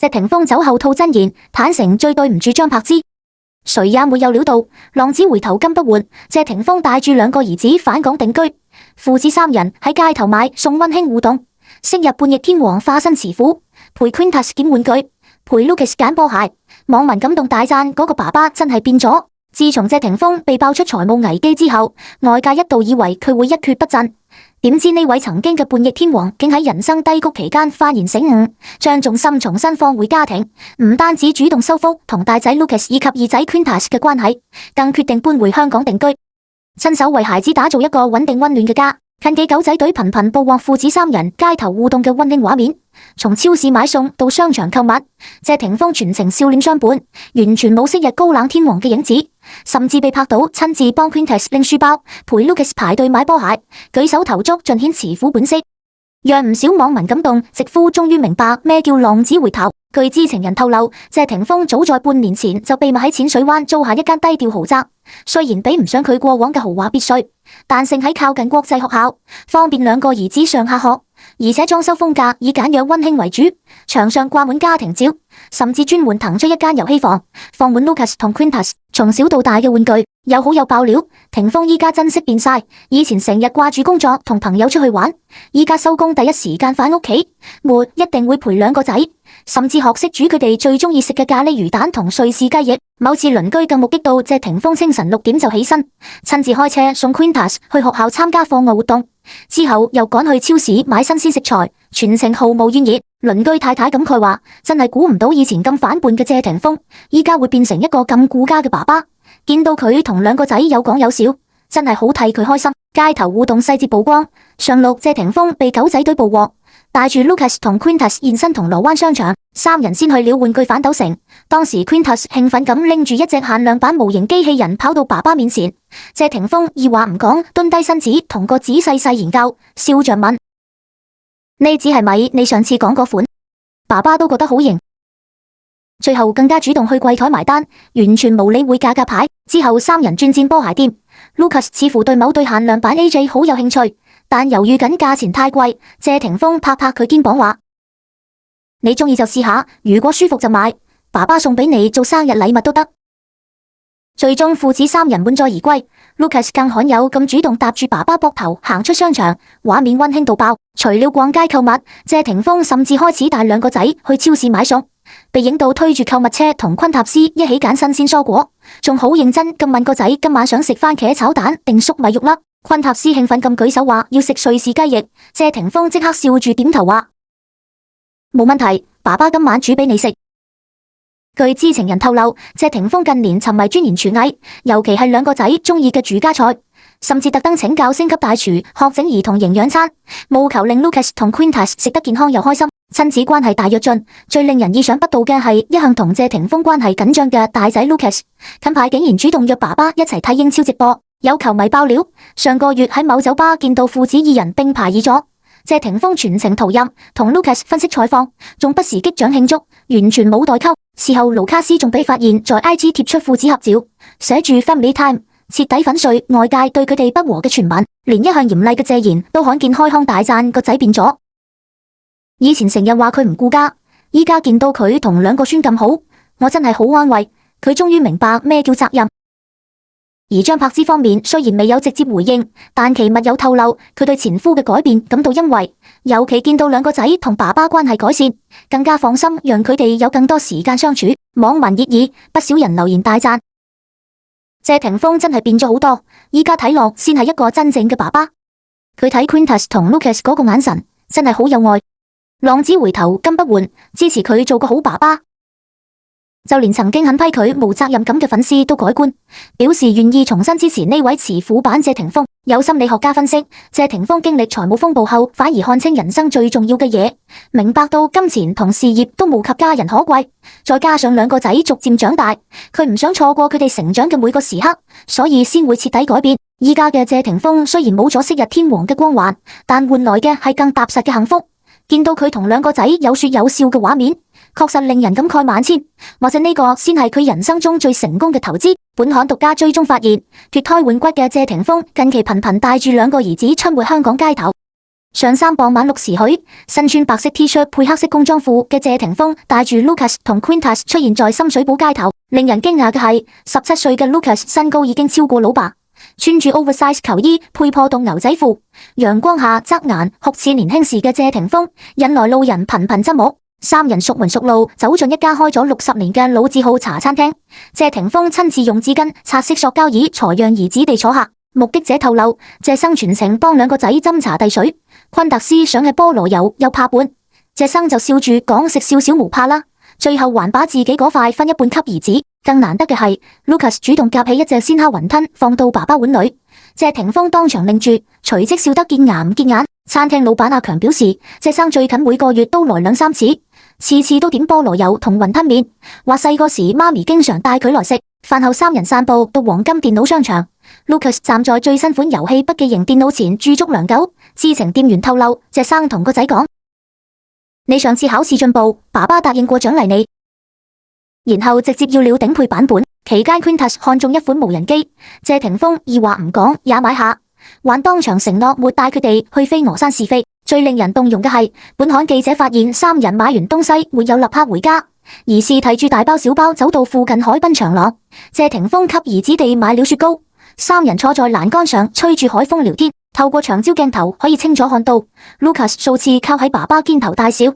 謝霆鋒酒後吐真言，坦承最對唔住張柏芝。誰也沒有料到，浪子回頭金不換，謝霆鋒帶住兩個兒子返港定居，父子三人喺街頭買餸溫馨互動。昔日叛逆天王化身慈父，陪 Quintus 揀玩具，陪 Lucas 揀波鞋，網民感動大讚嗰個爸爸真係變咗。自從謝霆鋒被爆出財務危機之後，外界一度以為佢會一蹶不振，點知呢位曾經嘅叛逆天王竟喺人生低谷期間幡然醒悟，將重心重新放回家庭，唔單止主動修復同大仔 Lucas 以及二仔 Quintus 嘅關係，更決定搬回香港定居，親手為孩子打造一個穩定溫暖嘅家。近期狗仔隊頻頻曝光父子三人街頭互動嘅溫馨畫面，從超市買餸到商場購物，謝霆鋒全程笑臉相伴，完全冇昔日高冷天王嘅影子，甚至被拍到親自幫 Quintus 拎書包，陪 Lucas 排隊買波鞋，舉手投足盡顯慈父本色，讓唔少網民感動，直呼終於明白咩叫浪子回頭。據知情人透露，謝霆鋒早在半年前就秘密喺淺水灣租下一間低調豪宅，雖然比唔上佢過往嘅豪華別墅，但勝喺靠近國際學校，方便兩個兒子上下學，而且裝修風格以簡約溫馨為主，牆上掛滿家庭照，甚至專門騰出一間遊戲房，放滿 Lucas 同 Quintus 從小到大嘅玩具。有好友爆料，霆鋒依家真識變晒，以前成日掛住工作同朋友出去玩，依家收工第一時間返屋企，一定會陪兩個仔，甚至學識煮佢哋最中意食嘅咖喱魚蛋同瑞士雞翼。某次鄰居更目擊到謝霆鋒清晨6點就起身，親自開車送 Quintus 去學校參加課外活動，之後又趕去超市買新鮮食材，全程毫無怨言。鄰居太太感慨話：真係估唔到以前咁反叛嘅謝霆鋒，依家會變成一個咁顧家嘅爸爸。見到佢同兩個仔有講有笑，真係好替佢開心。街頭互動細節曝光，上錄謝霆鋒被狗仔隊捕獲，帶住 Lucas 同 Quintus 現身銅鑼灣商場，三人先去了玩具反斗城。當時 Quintus 興奮咁拎住一隻限量版模型機器人跑到爸爸面前，謝霆鋒二話唔講，蹲低身子同個仔細細研究，笑着問：呢隻係咪你上次講嗰款？爸爸都覺得好型。最後更加主動去櫃台埋單，完全無理會價格牌。之後三人轉戰波鞋店， Lucas 似乎對某對限量版 AJ 好有興趣，但猶豫緊價錢太貴。謝霆鋒拍拍佢肩膀話：你中意就試下，如果舒服就買，爸爸送俾你做生日禮物都得。最終父子三人滿載而歸， Lucas 更罕有咁主動搭住爸爸膊頭行出商場，畫面溫馨到爆。除了逛街購物，謝霆鋒甚至開始帶兩個仔去超市買餸，被影到推住購物車同昆塔斯一起揀新鮮蔬果，仲好認真咁問個仔今晚想食番茄炒蛋定粟米肉粒。昆塔斯興奮咁舉手話要食瑞士雞翼，謝霆鋒即刻笑住點頭話冇問題，爸爸今晚煮俾你食。據知情人透露，謝霆鋒近年沉迷鑽研廚藝，尤其係兩個仔中意嘅住家菜，甚至特登請教星級大廚學整兒童營養餐，務求令 Lucas 同 Quintus 食得健康又開心，親子關係大躍進。最令人意想不到嘅係，一向同謝霆鋒關係緊張嘅大仔 Lucas， 近排竟然主動約爸爸一齊睇英超直播。有球迷爆料，上個月喺某酒吧見到父子二人並排而坐，謝霆鋒全程投入同 Lucas 分析採訪，仲不時擊掌慶祝，完全冇代溝。事後盧卡斯仲被發現在 IG 貼出父子合照，寫住 Family Time， 徹底粉碎外界對佢哋不和嘅傳聞，連一向嚴厲嘅謝賢都罕見開腔大讚個仔變咗。以前成日話佢唔顧家，依家見到佢同兩個孫咁好，我真係好安慰，佢終於明白咩叫責任。而張柏芝方面雖然未有直接回應，但其密友透露佢對前夫嘅改變感到欣慰，尤其見到兩個仔同爸爸關係改善，更加放心讓佢哋有更多時間相處。網民熱議，不少人留言大讚謝霆鋒真係變咗好多，依家睇落先係一個真正嘅爸爸。佢睇 Quintus 同 Lucas 嗰個眼神真係好有愛，浪子回頭金不換，支持佢做個好爸爸。就連曾經狠批佢無責任感嘅粉絲都改觀，表示願意重新支持呢位慈父版謝霆鋒。有心理學家分析，謝霆鋒經歷財務風暴後，反而看清人生最重要嘅嘢，明白到金錢同事業都無及家人可貴。再加上兩個仔逐漸長大，佢唔想錯過佢哋成長嘅每個時刻，所以先會徹底改變。依家嘅謝霆鋒雖然冇咗昔日天王嘅光環，但換來嘅係更踏實嘅幸福。見到佢同兩個仔有說有笑嘅畫面，確實令人感慨萬千。或者呢個先係佢人生中最成功嘅投資。本刊獨家追蹤發現，脫胎換骨嘅謝霆鋒近期頻頻帶住兩個兒子出沒香港街頭。上3傍晚6時許，身穿白色 T 恤配黑色工裝褲嘅謝霆鋒帶住 Lucas 同 Quintus 出現在深水埗街頭。令人驚訝嘅係，17歲嘅 Lucas 身高已經超過老爸，穿住 oversize 球衣配破洞牛仔褲，陽光下側顏酷似年輕時嘅謝霆鋒，引來路人頻頻側目。三人熟門熟路走進一家開咗60年嘅老字號茶餐廳，謝霆鋒親自用紙巾擦拭塑膠椅，才讓兒子哋坐下。目擊者透露，謝生全程幫兩個仔斟茶遞水，昆特斯想吃菠蘿油又怕胖，謝生就笑住講食少少無怕啦，最後還把自己嗰塊分一半給兒子。更難得嘅係 ，Lucas 主動夾起一隻鮮蝦雲吞放到爸爸碗裏，謝霆鋒當場愣住，隨即笑得見牙唔見眼。餐廳老闆阿強表示，謝生最近每個月都來2、3次，次次都點菠蘿油同雲吞麵，話細個時媽咪經常帶佢來食。飯後三人散步到黃金電腦商場。Lucas 站在最新款遊戲筆記型電腦前駐足良久，知情店員透露，謝生同個仔講：你上次考試進步，爸爸答應過獎勵你。然後直接要了頂配版本。期間 Quintus 看中一款無人機，謝霆鋒二話唔講也買下，還當場承諾沒帶佢哋去飛鵝山試飛。最令人動容嘅係，本刊記者發現三人買完東西沒有立刻回家，而是提住大包小包走到附近海濱長廊。謝霆鋒給兒子哋買了雪糕，三人坐在欄杆上吹住海風聊天。透過長焦鏡頭可以清楚看到 Lucas 數次靠喺爸爸肩頭大笑，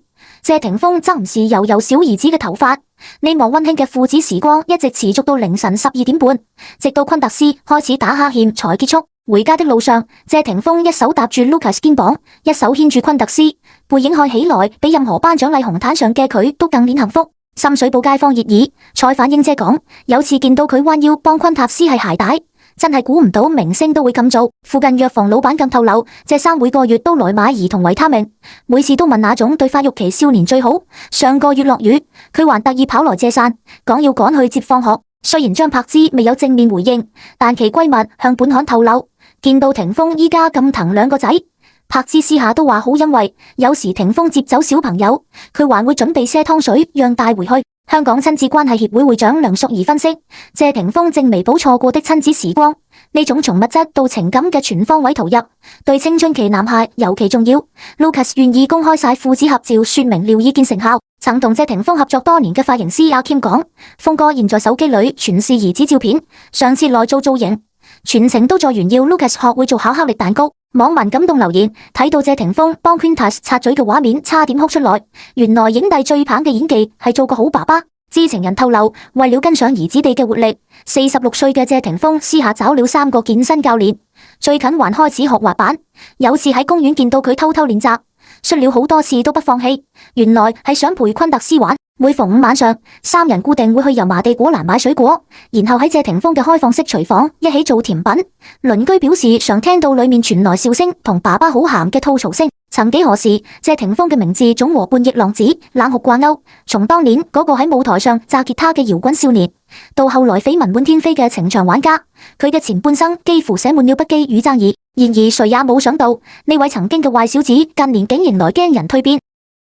謝霆鋒則唔時揉小兒子嘅頭髮。呢幕溫馨嘅父子時光一直持續到凌晨12點半，直到昆特斯開始打哈欠才結束。回家的路上，謝霆鋒一手搭住 Lucas 肩膀，一手牽住昆特斯，背影看起來比任何頒獎禮紅毯上嘅佢都更顯幸福。深水埗街坊熱議，蔡反英姐講，有次見到佢彎腰幫昆塔斯繫鞋帶，真係估唔到明星都會咁做。附近藥房老闆更透露，謝生每個月都來買兒童維他命，每次都問哪種對發育期少年最好。上個月落雨，佢還特意跑來借傘，講要趕去接放學。雖然張柏芝未有正面回應，但其閨蜜向本刊透露，見到霆鋒依家咁疼兩個仔，柏芝私下都話好欣慰。有時霆鋒接走小朋友，佢還會準備些湯水讓帶回去。香港親子關係協會會長梁淑儀分析，謝霆鋒正彌補錯過的親子時光，呢種從物質到情感嘅全方位投入，對青春期男孩尤其重要。Lucas 願意公開晒父子合照，說明了意見成效。曾同謝霆鋒合作多年嘅髮型師阿 Kim 講，鋒哥現在手機裏全是兒子照片，上次來做造型，全程都在炫耀 Lucas 學會做巧克力蛋糕。網民感動留言，睇到謝霆鋒幫 Quintus 擦嘴嘅畫面，差點哭出來。原來影帝最棒嘅演技係做個好爸爸。知情人透露，為了跟上兒子哋嘅活力，46歲嘅謝霆鋒私下找了3個健身教練，最近還開始學滑板。有次喺公園見到佢偷偷練習，摔了好多次都不放棄，原來係想陪昆特斯玩。每逢5晚上，三人固定會去油麻地果欄買水果，然後喺謝霆鋒嘅開放式廚房一起做甜品。鄰居表示常聽到裏面傳來笑聲同爸爸好鹹嘅吐槽聲。曾幾何時，謝霆鋒嘅名字總和叛逆浪子、冷酷掛鈎。從當年嗰個喺舞台上炸吉他嘅搖滾少年，到後來緋聞滿天飛嘅情場玩家，佢嘅前半生幾乎寫滿了不羈與爭議。然而誰也冇想到，呢位曾經嘅壞小子，近年竟然來驚人蛻變。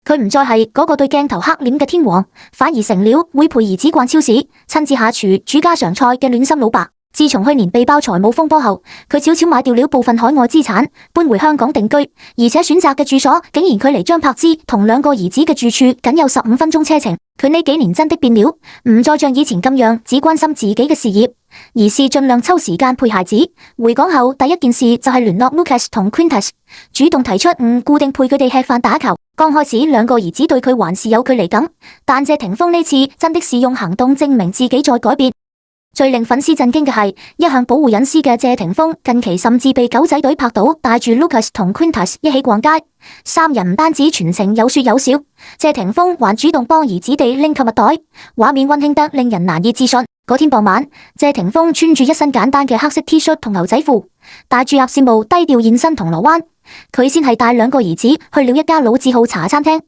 佢唔再係嗰個對鏡頭黑臉嘅天王，反而成了會陪兒子逛超市、親自下廚煮家常菜嘅暖心老爸。自從去年被爆財務風波後，佢悄悄買掉了部分海外資產，搬回香港定居，而且選擇嘅住所竟然距離張柏芝同2個兒子嘅住處僅有15分鐘車程。佢呢幾年真的變了，唔再像以前咁樣只關心自己嘅事業，而是盡量抽時間陪孩子。回港後第一件事就係聯絡 Lucas 同 Quintus， 主動提出固定陪佢哋吃飯打球。剛開始2個兒子對佢還是有距離感，但謝霆鋒呢次真的是用行動證明自己在改變。最令粉絲震驚嘅係，一向保護隱私嘅謝霆鋒近期甚至被狗仔隊拍到帶住 Lucas 同 Quintus 一起逛街，三人唔單止全程有說有笑，謝霆鋒還主動幫兒子哋拎購物袋，畫面溫馨得令人難以置信。嗰天傍晚，謝霆鋒穿住一身簡單嘅黑色 T 恤同牛仔褲，戴住鴨舌帽低調現身銅鑼灣。佢先係帶2個兒子去了一家老字號茶餐廳，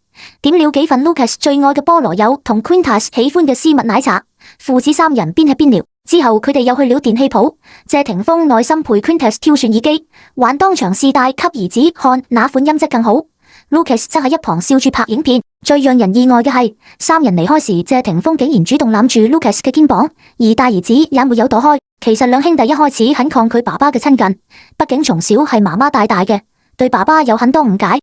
點了幾份 Lucas 最愛嘅菠蘿油同 Quintus 喜歡嘅絲襪奶茶，父子3人邊吃邊聊。之後佢哋又去了電器鋪，謝霆鋒耐心陪 Quintus 挑選耳機，還當場試戴給兒子看哪款音質更好。Lucas 則喺一旁笑住拍影片。最讓人意外嘅係，三人離開時，謝霆鋒竟然主動攬住 Lucas 嘅肩膀，而大兒子也沒有躲開。其實兩兄弟一開始很抗拒爸爸嘅親近，畢竟從小係媽媽帶大嘅。對爸爸有很多誤解。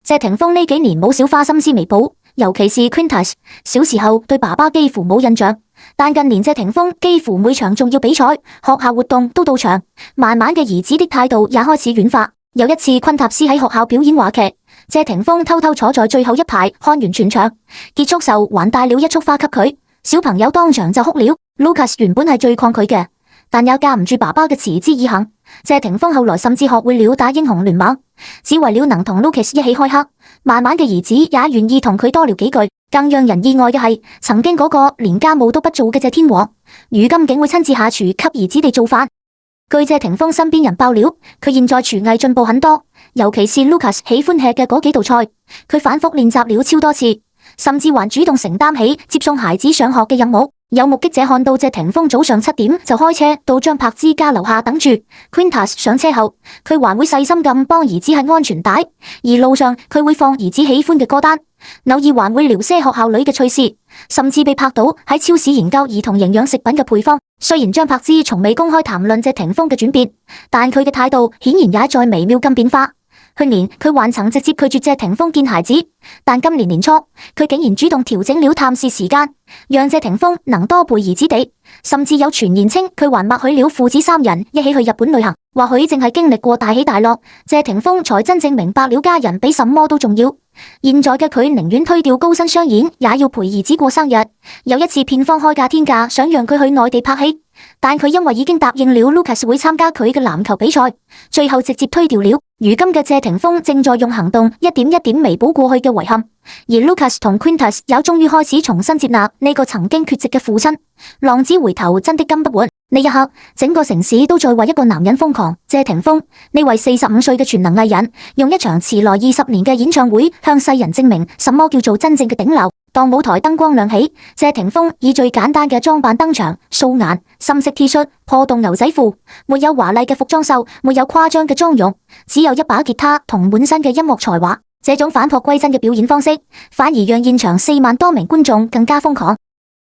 謝霆鋒呢幾年冇少花心思彌補，尤其是 Quintus， 小時候對爸爸幾乎冇印象，但近年謝霆鋒幾乎每場重要比賽、學校活動都到場，慢慢嘅兒子的態度也開始軟化。有一次昆塔斯喺學校表演話劇，謝霆鋒偷偷坐在最後一排看完全場，結束時還帶了一束花給佢，小朋友當場就哭了。Lucas 原本係最抗拒嘅，但也架唔住爸爸嘅持之以恆。謝霆鋒後來甚至學會了打英雄聯盟，只為了能同 Lucas 一起開黑。慢慢嘅兒子也願意同佢多聊幾句。更讓人意外嘅係，曾經嗰個連家務都不做嘅謝天王，如今竟會親自下廚給兒子哋做飯。據謝霆鋒身邊人爆料，佢現在廚藝進步很多，尤其是 Lucas 喜歡吃嘅嗰幾道菜，佢反覆練習了超多次，甚至還主動承擔起接送孩子上學嘅任務。有目擊者看到謝霆鋒早上7點就開車到張柏芝家樓下等住 Quintus 上車後，佢還會細心咁幫兒子繫安全帶，而路上佢會放兒子喜歡嘅歌單，偶爾還會聊些學校裏嘅趣事，甚至被拍到喺超市研究兒童營養食品嘅配方。雖然張柏芝從未公開談論謝霆鋒嘅轉變，但佢嘅態度顯然也在微妙咁變化。去年佢還曾直接拒絕謝霆鋒見孩子，但今年年初佢竟然主動調整了探視時間，讓謝霆鋒能多陪兒子哋，甚至有傳言稱佢還默許了父子3人一起去日本旅行。或許正係經歷過大起大落，謝霆鋒才真正明白了家人比什麼都重要。現在嘅佢寧願推掉高薪商演，也要陪兒子過生日。有一次片方開價天價，想讓佢去內地拍戲，但佢因為已經答應了 Lucas 會參加佢嘅籃球比賽，最後直接推掉了。如今嘅謝霆鋒正在用行動一點一點彌補過去嘅遺憾，而 Lucas 同 Quintus 也終於開始重新接納呢個曾經缺席嘅父親。浪子回頭真的跟不換。呢一刻，整個城市都在為一個男人瘋狂。謝霆鋒呢位45歲嘅全能藝人，用一場遲來20年嘅演唱會，向世人證明什麼叫做真正嘅頂流。當舞台燈光亮起，謝霆鋒以最簡單嘅裝扮登場，素顏、深色 T 恤、破洞牛仔褲，沒有華麗嘅服裝秀，沒有誇張嘅妝容，只有一把吉他同滿身嘅音樂才華。這種返璞歸真嘅表演方式，反而讓現場4萬多名觀眾更加瘋狂。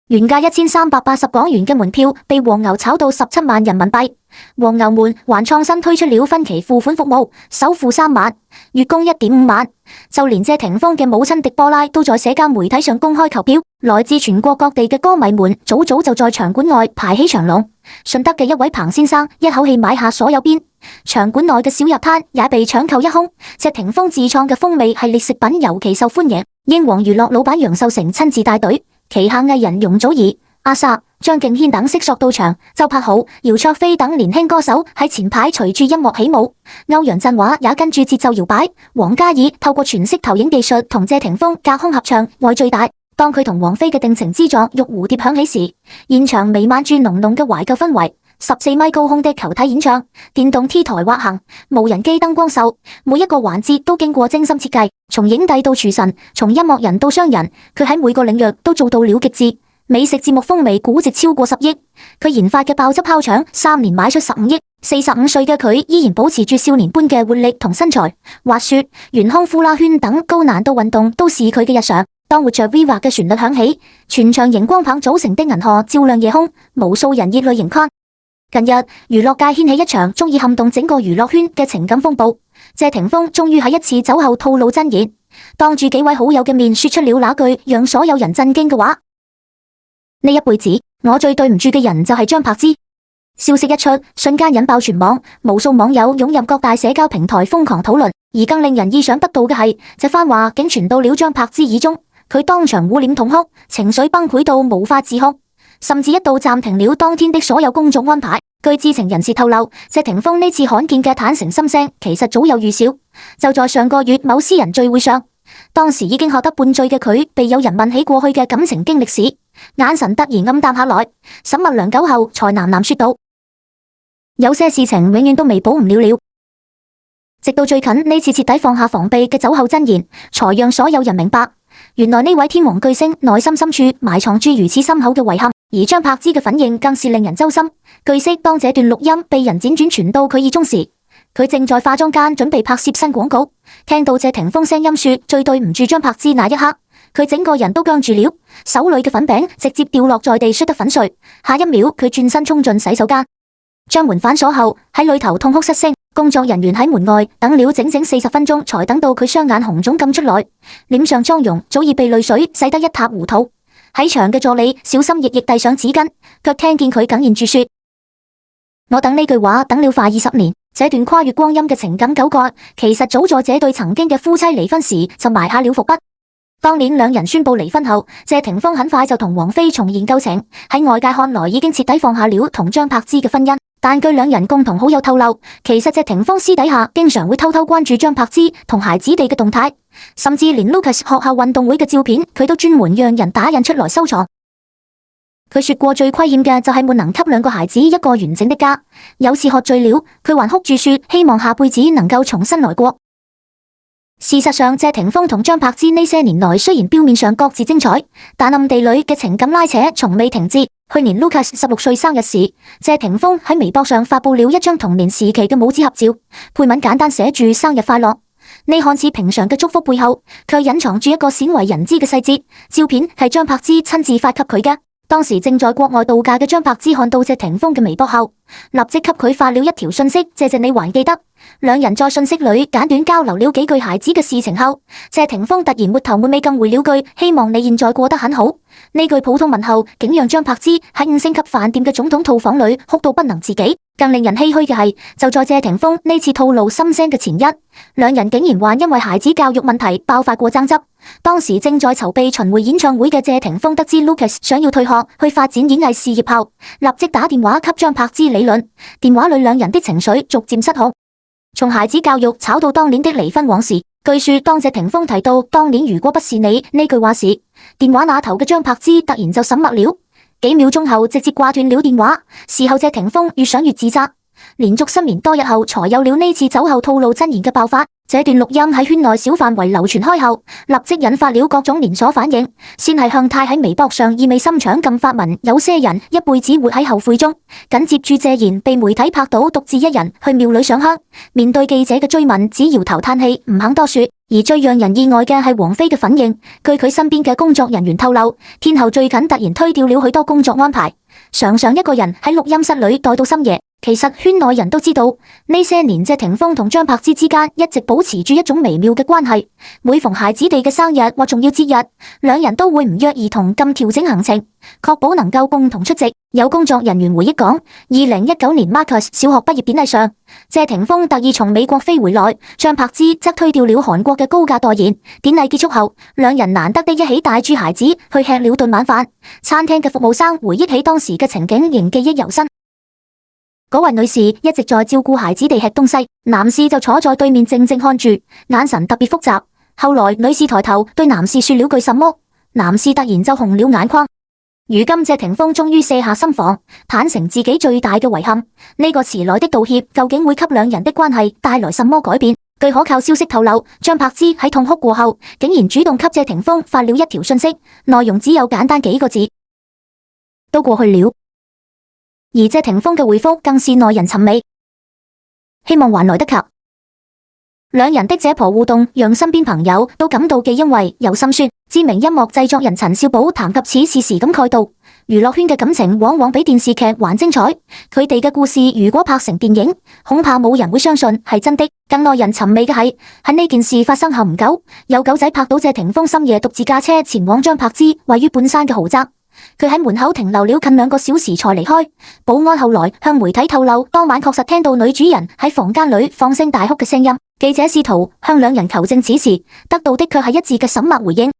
原價1380港元嘅門票被黃牛炒到17萬人民幣，黃牛們還創新推出了分期付款服務，首付3萬，月供1.5萬。就連謝霆鋒嘅母親狄波拉都在社交媒體上公開求票，來自全國各地嘅歌迷們早早就在場館外排起長龍。順德嘅一位彭先生一口氣買下所有邊，場館內嘅小入攤也被搶購一空。謝霆鋒自創嘅風味系列食品尤其受歡迎，英皇娛樂老闆楊受成親自帶隊。旗下藝人容祖兒、阿 Sa、張敬軒等悉數到場，周柏豪、姚焯菲等年輕歌手喺前排隨住音樂起舞，歐陽震華也跟住節奏搖擺，王嘉爾透過全息投影技術同謝霆鋒隔空合唱《愛最大》。當佢同王菲嘅定情之作《玉蝴蝶》響起時，現場彌漫住濃濃嘅懷舊氛圍。14米高空的球體演唱、電動 T 台滑行、無人機燈光秀，每一個環節都經過精心設計。從影帝到廚神，從音樂人到商人，佢喺每個領域都做到了極致。美食節目風味估值超過10億，佢研發嘅爆汁烤腸3年賣出15億。45歲嘅佢依然保持住少年般嘅活力同身材，滑雪、懸空呼啦圈等高難度運動都是佢嘅日常。當活着 Viva 嘅旋律響起，全場熒光棒組成的銀河照亮夜空，無數人熱淚盈眶。近日娛樂界掀起一場足以撼動整個娛樂圈嘅情感風暴，謝霆鋒終於喺一次酒後吐露真言，當住幾位好友嘅面說出了那句讓所有人震驚嘅話：呢一輩子我最對唔住嘅人就係張柏芝。消息一出，瞬間引爆全網，無數網友湧入各大社交平台瘋狂討論。而更令人意想不到嘅係，這番話竟傳到了張柏芝耳中，佢當場捂臉痛哭，情緒崩潰到無法自控，甚至一度暫停了當天的所有工作安排。據知情人士透露，謝霆鋒呢次罕見嘅坦誠心聲，其實早有預兆。就在上個月某私人聚會上，當時已經喝得半醉嘅佢，被有人問起過去嘅感情經歷時，眼神突然暗淡下來，沈默良久後才喃喃說道：有些事情永遠都彌補唔了。直到最近呢次徹底放下防備嘅酒後真言，才讓所有人明白，原來呢位天王巨星內心深處埋藏住如此深厚嘅遺憾。而張柏芝嘅反應更是令人揪心。據悉，當這段錄音被人輾轉傳到佢耳中時，佢正在化妝間準備拍攝新廣告。聽到謝霆鋒聲音說最對唔住張柏芝那一刻，佢整個人都僵住了，手裏嘅粉餅直接掉落在地，摔得粉碎。下一秒，佢轉身衝進洗手間，將門反鎖後喺裏頭痛哭失聲。工作人員喺門外等了整整40分鐘，才等到佢雙眼紅腫咁出來，臉上妝容早已被淚水洗得一塌糊塗。喺場嘅助理小心翼翼遞上紙巾，卻聽見佢哽咽住說：我等呢句話等了快20年，這段跨越光陰嘅情感糾葛，其實早在這對曾經嘅夫妻離婚時就埋下了伏筆。當年兩人宣布離婚後，謝霆鋒很快就同王菲重燃舊情，喺外界看來已經徹底放下了同張柏芝嘅婚姻。但據兩人共同好友透露，其實謝霆鋒私底下經常會偷偷關注張柏芝同孩子哋嘅動態，甚至連 Lucas 學校運動會嘅照片，佢都專門讓人打印出來收藏。佢說過最虧欠嘅就係沒能給兩個孩子一個完整的家。有次喝醉了，佢還哭住說希望下輩子能夠重新來過。事實上，謝霆鋒同張柏芝呢些年來雖然表面上各自精彩，但暗地裏嘅情感拉扯從未停止。去年 Lucas 16歲生日時，謝霆鋒喺微博上發布了一張童年時期嘅母子合照，配文簡單寫住生日快樂。呢看似平常嘅祝福背後，卻隱藏住一個鮮為人知嘅細節。照片係張柏芝親自發給佢嘅。當時正在國外度假嘅張柏芝看到謝霆鋒嘅微博後，立即給佢發了一條訊息：謝謝你還記得。兩人在訊息裏簡短交流了幾句孩子嘅事情後，謝霆鋒突然沒頭沒尾咁回了句：希望你現在過得很好。呢句普通問候竟讓張柏芝喺5星級飯店嘅總統套房裏哭到不能自己。更令人唏噓嘅係，就在謝霆鋒呢次吐露心聲嘅前一，兩人竟然還因為孩子教育問題爆發過爭執。當時正在籌備巡迴演唱會嘅謝霆鋒得知 Lucas 想要退學去發展演藝事業後，立即打電話給張柏芝理論。電話裏兩人的情緒逐漸失控，從孩子教育炒到當年的離婚往事。據說當謝霆鋒提到當年如果不是你呢句話時，電話那頭嘅張柏芝突然就沈默了，幾秒鐘後直接掛斷了電話。事後謝霆鋒越想越自責，連續失眠多日後才有了呢次酒後吐露真言嘅爆發。這段錄音喺圈內小範圍流傳開後，立即引發了各種連鎖反應。先係向太喺微博上意味深長咁發文，有些人一輩子活喺後悔中。緊接住謝賢被媒體拍到獨自一人去廟裏上香，面對記者嘅追問，只搖頭嘆氣，唔肯多說。而最讓人意外嘅係王菲嘅反應。據佢身邊嘅工作人員透露，天后最近突然推掉了許多工作安排，常常一個人喺錄音室裏待到深夜。其實圈內人都知道，呢些年謝霆鋒同張柏芝之間一直保持住一種微妙嘅關係。每逢孩子哋嘅生日或重要節日，兩人都會唔約而同咁調整行程，確保能夠共同出席。有工作人員回憶講，2019年 Marcus 小學畢業典禮上，謝霆鋒特意從美國飛回來，張柏芝則推掉了韓國嘅高價代言。典禮結束後，兩人難得的一起帶住孩子去吃了頓晚飯。餐廳嘅服務生回憶起當時嘅情景，仍記憶猶新。嗰位女士一直在照顧孩子哋吃東西，男士就坐在對面靜靜看住，眼神特別複雜。後來女士抬頭對男士說了句什麼，男士突然就紅了眼眶。如今謝霆鋒終於卸下心防，坦誠自己最大嘅遺憾。呢個遲來的道歉究竟會給兩人的關係帶來什麼改變？據可靠消息透露，張柏芝喺痛哭過後，竟然主動給謝霆鋒發了一條訊息，內容只有簡單幾個字：都過去了。而謝霆鋒嘅回覆更是耐人尋味，希望還來得及。兩人的這婆互動讓身邊朋友都感到既欣慰又心酸。知名音樂製作人陳少寶談及此事時感慨道：娛樂圈嘅感情往往比電視劇還精彩，佢哋嘅故事如果拍成電影，恐怕冇人會相信係真的。更耐人尋味嘅係喺呢件事發生後唔久，有狗仔拍到謝霆鋒深夜獨自駕車前往張柏芝位於半山嘅豪宅。佢喺門口停留了近2個小時才離開。保安後來向媒體透露，當晚確實聽到女主人喺房間裏放聲大哭嘅聲音。記者試圖向兩人求證此事，得到的卻係一致嘅沈默回應。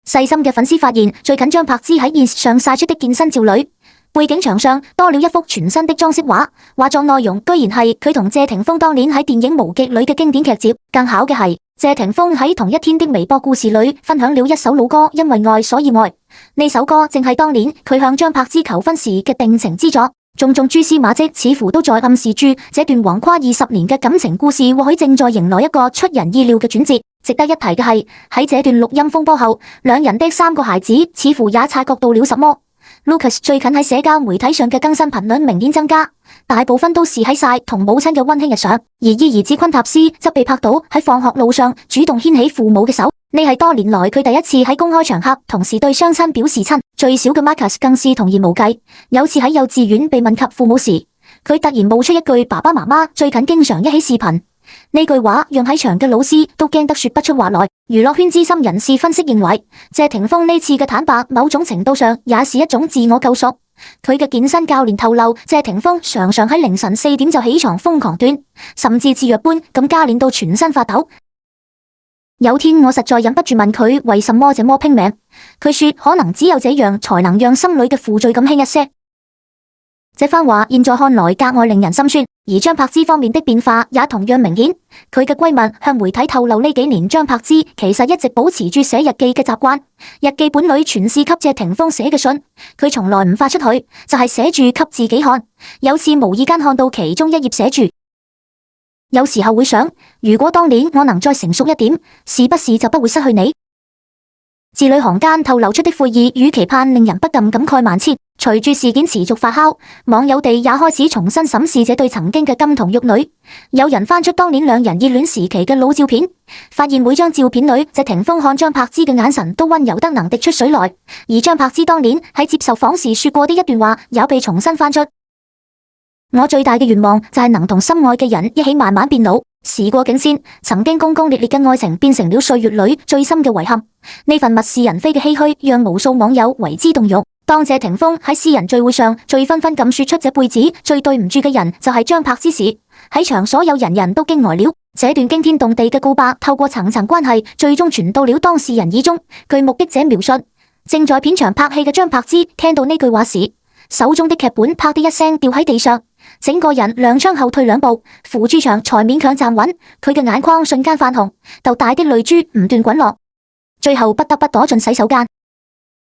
細心嘅粉絲發現，最近張柏芝喺 ins 上曬出的健身照裏，背景牆上多了一幅全新的裝飾畫，畫作內容居然係佢同謝霆鋒當年喺電影《無極》裏嘅經典劇照。更巧嘅係，謝霆鋒喺同一天的微博故事裏分享了一首老歌《因為愛所以愛》，呢首歌正係當年佢向張柏芝求婚時嘅定情之作。種種蛛絲馬跡似乎都在暗示住這段橫跨20年嘅感情故事，或許正在迎來一個出人意料嘅轉折。值得一提嘅係，喺這段錄音風波後，兩人的3個孩子似乎也察覺到了什麼。Lucas 最近喺社交媒體上嘅更新頻率明顯增加，大部分都是喺晒同母親嘅溫馨日常，而二兒子昆塔斯則被拍到喺放學路上主動牽起父母嘅手，呢係多年來佢第一次喺公開場合同時對雙親表示親。最小嘅 Marcus 更是童言無忌，有次喺幼稚園被問及父母時，佢突然冒出一句爸爸媽媽最近經常一起視頻，呢句話讓喺場嘅老師都驚得說不出話來。娛樂圈資深人士分析認為，謝霆鋒呢次嘅坦白某種程度上也是一種自我救贖。佢嘅健身教練透露，謝霆鋒常常喺凌晨4點就起床瘋狂鍛，甚至似藥般咁加練到全身發抖。有天我實在忍不住問佢為什麼這麼拼命，佢說可能只有這樣才能讓心裏嘅負罪感輕一些。這番話現在看來格外令人心酸，而張柏芝方面的變化也同樣明顯。佢嘅閨蜜向媒體透露，呢幾年張柏芝其實一直保持住寫日記嘅習慣，日記本裏全是給謝霆鋒寫嘅信，佢從來唔發出去，就係寫住給自己看。有次無意間看到其中一頁寫住，有時候會想，如果當年我能再成熟一點，是不是就不會失去你？字裏行間透露出的悔意與期盼，令人不禁感慨萬千。隨住事件持續發酵，網友哋也開始重新審視這對曾經嘅金童玉女。有人翻出當年兩人熱戀時期嘅老照片，發現每張照片裏謝霆鋒看張柏芝嘅眼神都溫柔得能滴出水來，而張柏芝當年喺接受訪時說過的一段話也被重新翻出。我最大嘅願望就係能同心愛嘅人一起慢慢變老。時過境遷，曾經轟轟烈烈嘅愛情變成了歲月裏最深嘅遺憾。呢份物是人非嘅唏噓，讓無數網友為之動容。當謝霆鋒喺私人聚會上醉紛紛咁說出這輩子最對唔住嘅人就係張柏芝時，喺場所有人都驚呆了。這段驚天動地嘅告白透過層層關係，最終傳到了當事人耳中。據目擊者描述，正在片場拍戲嘅張柏芝聽到呢句話時，手中的劇本啪的一聲掉喺地上，整個人踉蹌後退兩步，扶住牆才勉強站穩。佢嘅眼眶瞬間泛紅，豆大的淚珠唔斷滾落，最後不得不躲進洗手間。